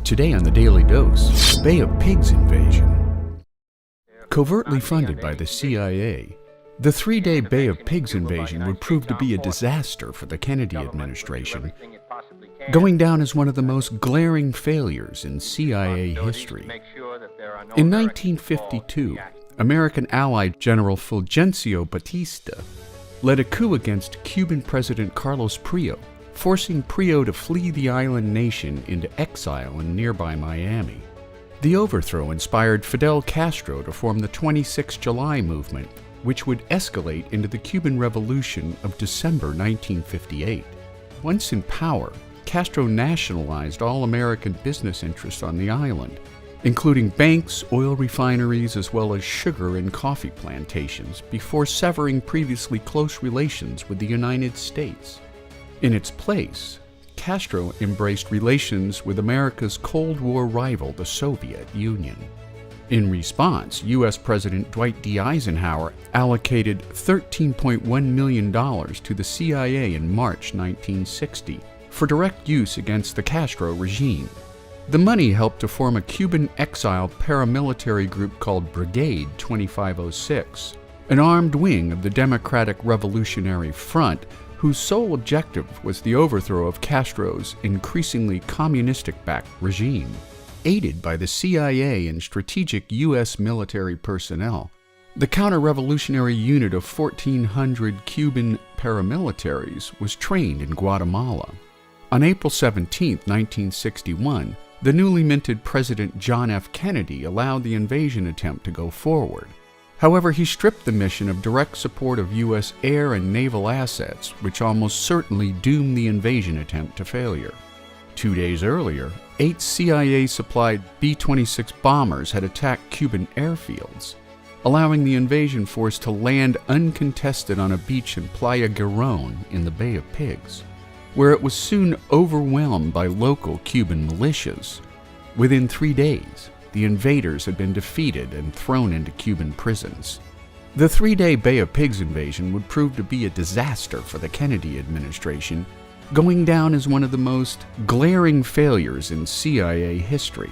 Today on the Daily Dose, the Bay of Pigs invasion. Covertly funded by the CIA, the three-day Bay of Pigs invasion would prove to be a disaster for the Kennedy administration, going down as one of the most glaring failures in CIA history. In 1952, American ally General Fulgencio Batista led a coup against Cuban President Carlos Prio, forcing Prio to flee the island nation into exile in nearby Miami. The overthrow inspired Fidel Castro to form the 26 July movement, which would escalate into the Cuban Revolution of December 1958. Once in power, Castro nationalized all American business interests on the island, including banks, oil refineries, as well as sugar and coffee plantations, before severing previously close relations with the United States. In its place, Castro embraced relations with America's Cold War rival, the Soviet Union. In response, U.S. President Dwight D. Eisenhower allocated $13.1 million to the CIA in March 1960 for direct use against the Castro regime. The money helped to form a Cuban exile paramilitary group called Brigade 2506, an armed wing of the Democratic Revolutionary Front whose sole objective was the overthrow of Castro's increasingly communistic-backed regime. Aided by the CIA and strategic U.S. military personnel, the counter-revolutionary unit of 1,400 Cuban paramilitaries was trained in Guatemala. On April 17, 1961, the newly minted President John F. Kennedy allowed the invasion attempt to go forward. However, he stripped the mission of direct support of U.S. air and naval assets, which almost certainly doomed the invasion attempt to failure. 2 days earlier, 8 CIA-supplied B-26 bombers had attacked Cuban airfields, allowing the invasion force to land uncontested on a beach in Playa Girón in the Bay of Pigs, where it was soon overwhelmed by local Cuban militias. Within 3 days, the invaders had been defeated and thrown into Cuban prisons. The three-day Bay of Pigs invasion would prove to be a disaster for the Kennedy administration, going down as one of the most glaring failures in CIA history.